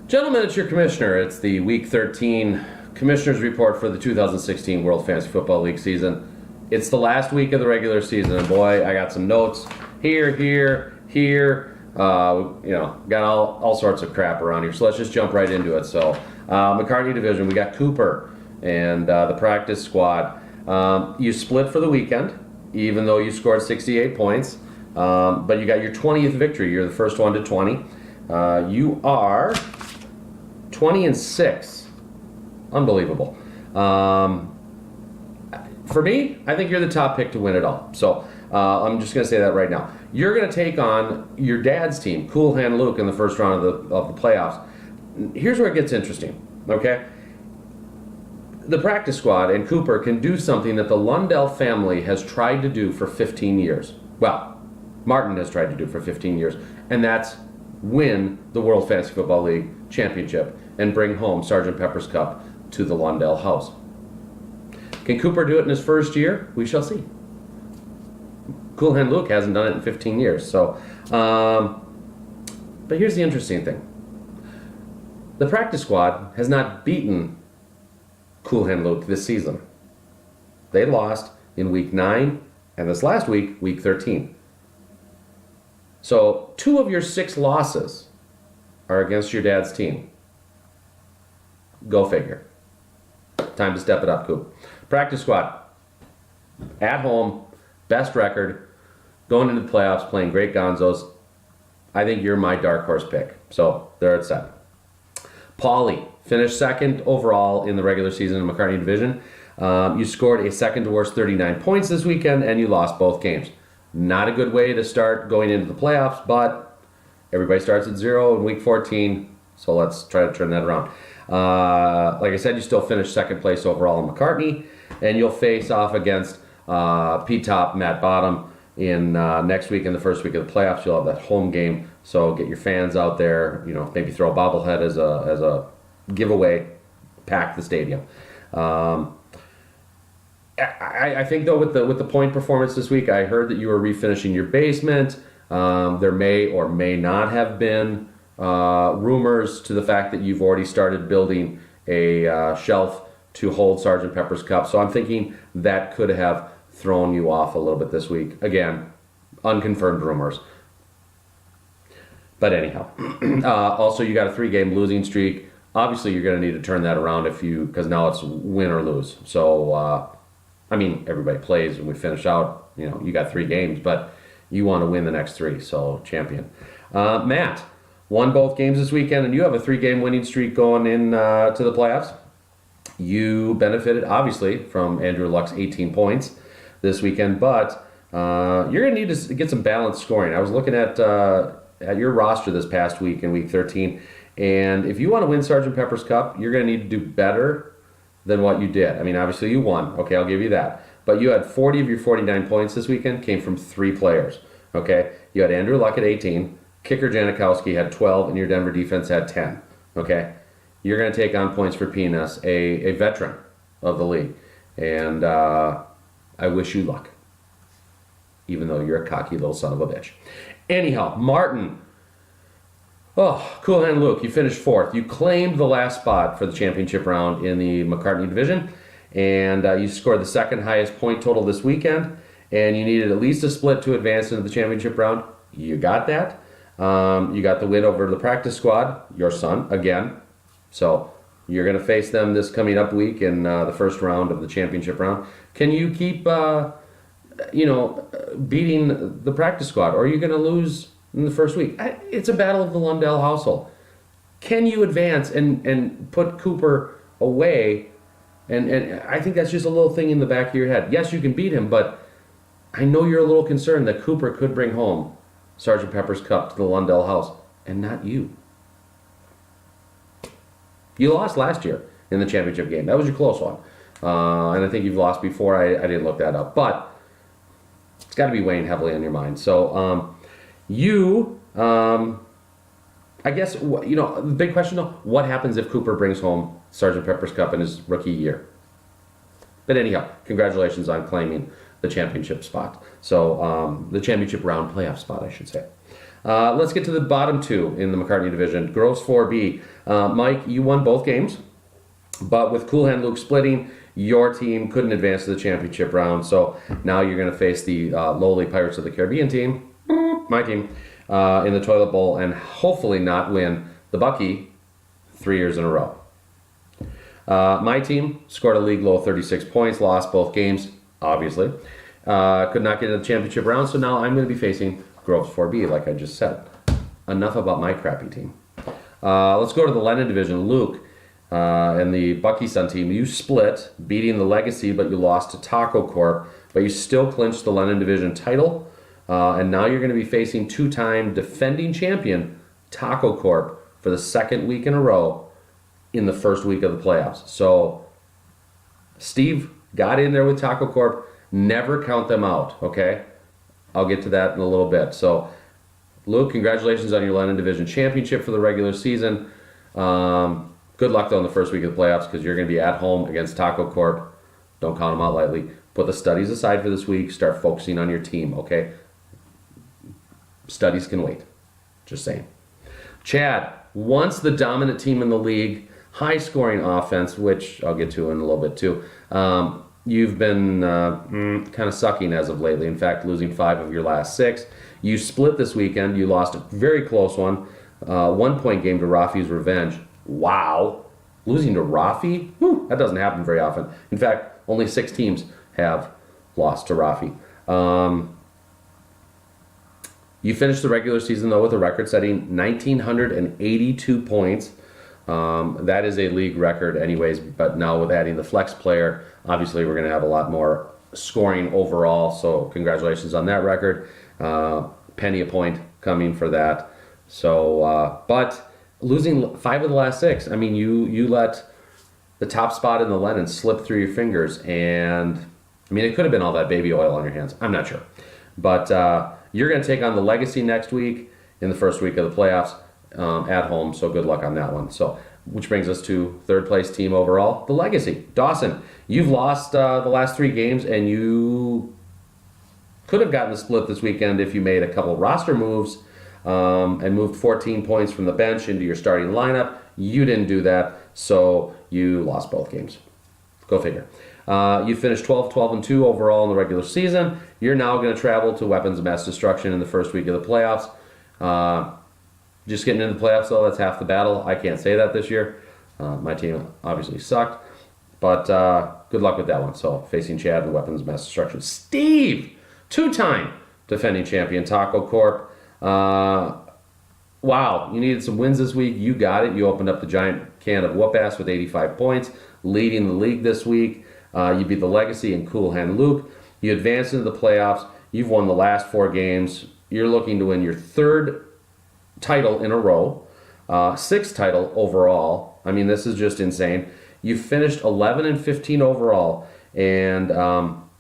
Gentlemen, it's your commissioner. It's the Week 13 Commissioner's Report for the 2016 World Fantasy Football League season. It's the last week of the regular season, and boy, I got some notes here. Got all sorts of crap around here. So let's just jump right into it. So, McCartney Division, we got Cooper and the practice squad. You split for the weekend, even though you scored 68 points. But you got your 20th victory. You're the first one to 20. You are 20-6. Unbelievable. For me, I think you're the top pick to win it all. So I'm just going to say that right now. You're going to take on your dad's team, Cool Hand Luke, in the first round of the playoffs. Here's where it gets interesting, okay? The practice squad and Cooper can do something that the Lundell family has tried to do for 15 years. Well, Martin has tried to do for 15 years, and that's win the World Fantasy Football League championship and bring home Sgt. Pepper's Cup to the Lundell house. Can Cooper do it in his first year? We shall see. Cool Hand Luke hasn't done it in 15 years. So, but here's the interesting thing. The practice squad has not beaten Cool Hand Luke this season. They lost in Week 9 and this last week, Week 13. So 2 of your 6 losses are against your dad's team. Go figure. Time to step it up, Coop. Practice squad. At home, best record, going into the playoffs, playing great Gonzos. I think you're my dark horse pick. So there it's set. Paulie finished second overall in the regular season in the McCartney Division. You scored a second to worst 39 points this weekend, and you lost both games. Not a good way to start going into the playoffs, but everybody starts at 0 in Week 14, so let's try to turn that around. Like I said, you still finished second place overall in McCartney, and you'll face off against P-Top, Matt Bottom in next week in the first week of the playoffs. You'll have that home game, so get your fans out there. Maybe throw a bobblehead as a giveaway, pack the stadium. I think though with the point performance this week, I heard that you were refinishing your basement. There may or may not have been rumors to the fact that you've already started building a shelf to hold Sgt. Pepper's Cup. So I'm thinking that could have thrown you off a little bit this week. Again, unconfirmed rumors. But anyhow, also you got a 3-game losing streak. Obviously, you're going to need to turn that around because now it's win or lose. So, everybody plays and we finish out. You got 3 games, but you want to win the next 3. So, champion. Matt won both games this weekend, and you have a 3-game winning streak going in to the playoffs. You benefited, obviously, from Andrew Luck's 18 points this weekend, but you're going to need to get some balanced scoring. I was looking at your roster this past week in Week 13, and if you want to win Sgt. Pepper's Cup, you're going to need to do better than what you did. Obviously you won. Okay, I'll give you that. But you had 40 of your 49 points this weekend came from 3 players. Okay, you had Andrew Luck at 18, kicker Janikowski had 12, and your Denver defense had 10. Okay, you're going to take on points for Penis, a veteran of the league. And I wish you luck, even though you're a cocky little son of a bitch. Anyhow, Martin. Oh, Cool Hand Luke, you finished 4th. You claimed the last spot for the championship round in the McCartney Division, and you scored the 2nd highest point total this weekend, and you needed at least a split to advance into the championship round. You got that. You got the win over the practice squad, your son, again. So you're going to face them this coming up week in the first round of the championship round. Can you keep, beating the practice squad, or are you going to lose in the first week? It's a battle of the Lundell household. Can you advance and put Cooper away? And I think that's just a little thing in the back of your head. Yes, you can beat him, but I know you're a little concerned that Cooper could bring home Sgt. Pepper's Cup to the Lundell house, and not you. You lost last year in the championship game. That was your close one. And I think you've lost before. I didn't look that up. But it's got to be weighing heavily on your mind. So, I guess, the big question though, what happens if Cooper brings home Sgt. Pepper's Cup in his rookie year? But anyhow, congratulations on claiming the championship spot. So, the championship round playoff spot, I should say. Let's get to the bottom two in the McCartney division. Groves 4B. Mike, you won both games, but with Cool Hand Luke splitting, your team couldn't advance to the championship round. So now you're going to face the lowly Pirates of the Caribbean team, my team, in the Toilet Bowl, and hopefully not win the Bucky 3 years in a row. My team scored a league low 36 points, lost both games, obviously. Could not get into the championship round, so now I'm going to be facing Groves 4B, like I just said. Enough about my crappy team. Let's go to the Lennon division. Luke and the Bucky Sun team, you split, beating the Legacy, but you lost to Taco Corp, but you still clinched the Lennon division title, and now you're going to be facing two-time defending champion Taco Corp for the second week in a row in the first week of the playoffs. So Steve got in there with Taco Corp. Never count them out, okay? I'll get to that in a little bit. So, Luke, congratulations on your Lennon Division Championship for the regular season. Good luck, though, in the first week of the playoffs because you're going to be at home against Taco Corp. Don't count them out lightly. Put the studies aside for this week. Start focusing on your team, okay? Studies can wait. Just saying. Chad, once the dominant team in the league, high-scoring offense, which I'll get to in a little bit, too. You've been kind of sucking as of lately. In fact, losing 5 of your last 6. You split this weekend. You lost a very close one. 1-point game to Rafi's Revenge. Wow. Losing to Rafi? Whew, that doesn't happen very often. In fact, only 6 teams have lost to Rafi. You finished the regular season, though, with a record-setting 1,982 points. That is a league record anyways, but now with adding the flex player, obviously we're going to have a lot more scoring overall, so congratulations on that record. Penny a point coming for that. So, but losing 5 of the last 6, I mean, you let the top spot in the Lennon slip through your fingers, and I mean, it could have been all that baby oil on your hands. I'm not sure. But you're going to take on the Legacy next week in the first week of the playoffs. At home, so good luck on that one. So, which brings us to third place team overall, the Legacy. Dawson, you've lost the last 3 games, and you could have gotten the split this weekend if you made a couple roster moves and moved 14 points from the bench into your starting lineup. You didn't do that, so you lost both games. Go figure. You finished 12-12-2 overall in the regular season. You're now going to travel to Weapons of Mass Destruction in the first week of the playoffs. Just getting into the playoffs, though, that's half the battle. I can't say that this year. My team obviously sucked. But good luck with that one. So, facing Chad and Weapons of Mass Destruction. Steve, 2-time defending champion, Taco Corp. Wow, you needed some wins this week. You got it. You opened up the giant can of whoop-ass with 85 points, leading the league this week. You beat the Legacy and Cool Hand Luke. You advanced into the playoffs. You've won the last 4 games. You're looking to win your 3rd title in a row, 6th title overall. I mean, this is just insane. You finished 11-15 overall, and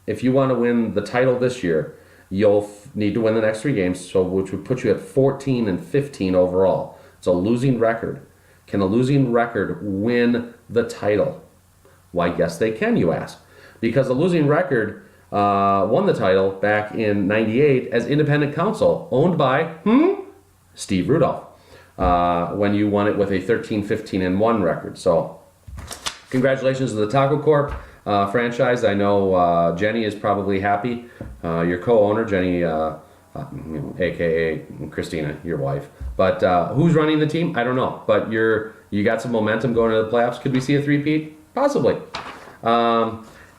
if you want to win the title this year, you'll need to win the next 3 games, so which would put you at 14-15 overall. It's a losing record. Can a losing record win the title? Why, yes, they can, you ask. Because a losing record won the title back in '98 as independent counsel, owned by Steve Rudolph, when you won it with a 13-15-1 record. So, congratulations to the Taco Corp franchise. I know Jenny is probably happy. Your co-owner, Jenny, aka Christina, your wife. But who's running the team? I don't know. But you got some momentum going into the playoffs. Could we see a three-peat? Possibly.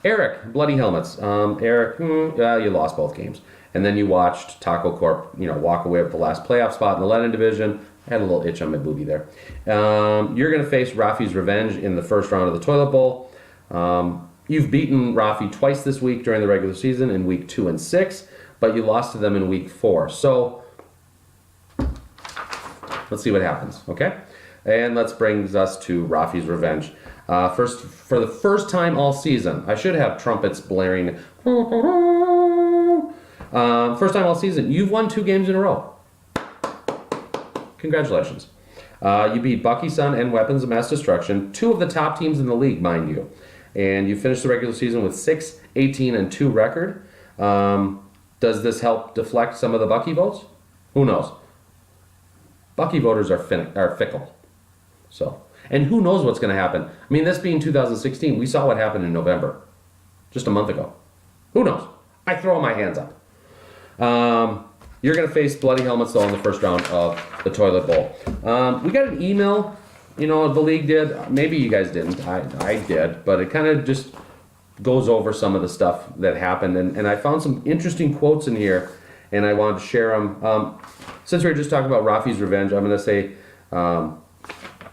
Eric, Bloody Helmets. Eric, you lost both games. And then you watched Taco Corp, walk away with the last playoff spot in the Lennon division. I had a little itch on my booby there. You're going to face Rafi's Revenge in the first round of the Toilet Bowl. You've beaten Rafi twice this week during the regular season in week 2 and 6, but you lost to them in week 4. So let's see what happens, okay? And let's bring us to Rafi's Revenge. For the first time all season, I should have trumpets blaring. First time all season, you've won 2 games in a row. Congratulations. You beat Bucky Sun and Weapons of Mass Destruction, 2 of the top teams in the league, mind you. And you finished the regular season with 6-18-2 record. Does this help deflect some of the Bucky votes? Who knows? Bucky voters are fickle. So, and who knows what's going to happen? I mean, this being 2016, we saw what happened in November, just a month ago. Who knows? I throw my hands up. You're going to face Bloody Helmets, though, in the first round of the Toilet Bowl. We got an email, the league did. Maybe you guys didn't. I did, but it kind of just goes over some of the stuff that happened. And I found some interesting quotes in here, and I wanted to share them. Since we were just talking about Rafi's revenge, I'm going to say,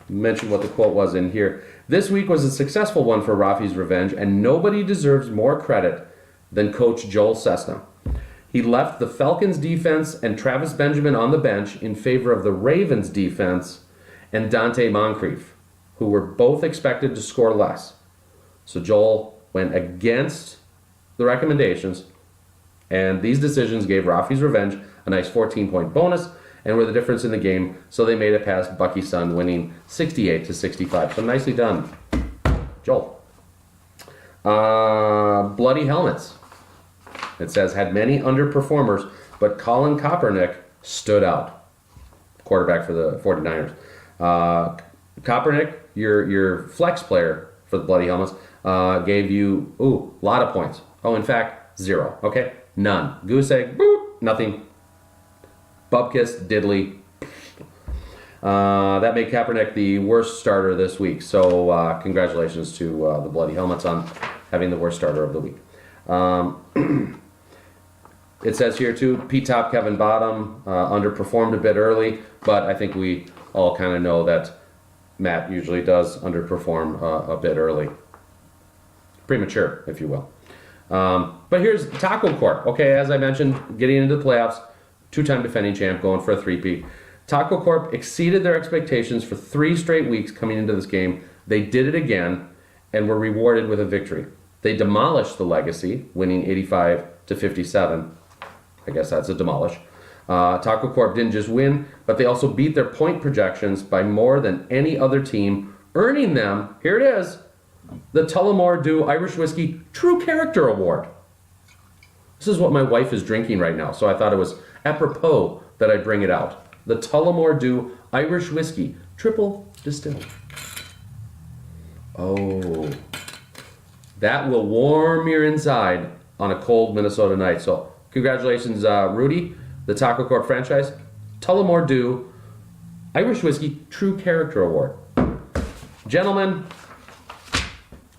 mention what the quote was in here. This week was a successful one for Rafi's revenge, and nobody deserves more credit than Coach Joel Cessna. He left the Falcons defense and Travis Benjamin on the bench in favor of the Ravens defense and Dante Moncrief, who were both expected to score less. So Joel went against the recommendations, and these decisions gave Rafi's revenge a nice 14-point bonus and were the difference in the game, so they made it past Bucky's son, winning 68-65. So nicely done, Joel. Bloody Helmets. It says, had many underperformers, but Colin Kaepernick stood out. Quarterback for the 49ers. Kaepernick, your flex player for the Bloody Helmets, gave you, a lot of points. Oh, in fact, 0. Okay? None. Goose egg, boop, nothing. Bubkiss, diddly. That made Kaepernick the worst starter this week. So congratulations to the Bloody Helmets on having the worst starter of the week. It says here too, Pete Top, Kevin Bottom underperformed a bit early, but I think we all kind of know that Matt usually does underperform a bit early. Premature, if you will. But here's Taco Corp. Okay, as I mentioned, getting into the playoffs, 2-time defending champ, going for a 3-peat. Taco Corp exceeded their expectations for 3 straight weeks coming into this game. They did it again and were rewarded with a victory. They demolished the Legacy, winning 85-57. I guess that's a demolish. Taco Corp didn't just win, but they also beat their point projections by more than any other team, earning them, here it is, the Tullamore Dew Irish Whiskey True Character Award. This is what my wife is drinking right now, so I thought it was apropos that I bring it out. The Tullamore Dew Irish Whiskey Triple Distilled. Oh, that will warm your inside on a cold Minnesota night. So congratulations, Rudy, the Taco Corp franchise. Tullamore Dew Irish Whiskey True Character Award. Gentlemen,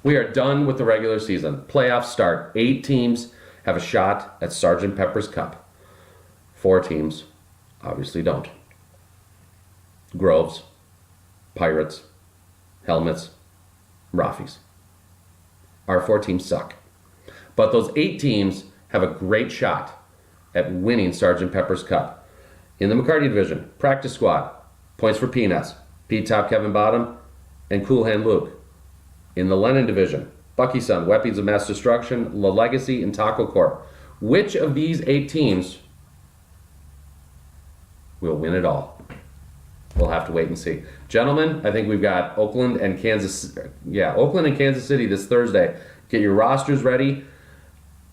we are done with the regular season. Playoffs start. 8 teams have a shot at Sgt. Pepper's Cup. 4 teams obviously don't. Groves, Pirates, Helmets, Rafis. Our 4 teams suck. But those 8 teams have a great shot at winning Sgt. Pepper's Cup. In the McCarty division, Practice Squad, points for Peanuts, Pete Top, Kevin Bottom, and Cool Hand Luke. In the Lennon division, Bucky Son, Weapons of Mass Destruction, La Legacy, and Taco Corp. Which of these 8 teams will win it all? We'll have to wait and see. Gentlemen, I think we've got Oakland and Kansas City this Thursday. Get your rosters ready.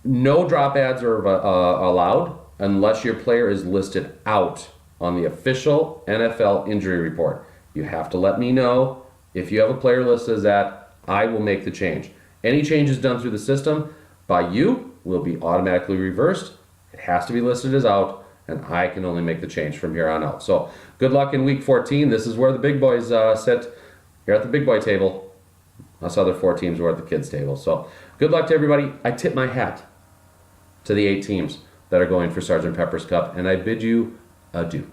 No drop ads are allowed unless your player is listed out on the official NFL injury report. You have to let me know if you have a player listed as that. I will make the change. Any changes done through the system by you will be automatically reversed. It has to be listed as out, and I can only make the change from here on out. So good luck in week 14. This is where the big boys sit. You're at the big boy table. Us other 4 teams were at the kids table. So good luck to everybody. I tip my hat to the 8 teams that are going for Sgt. Pepper's Cup, and I bid you adieu.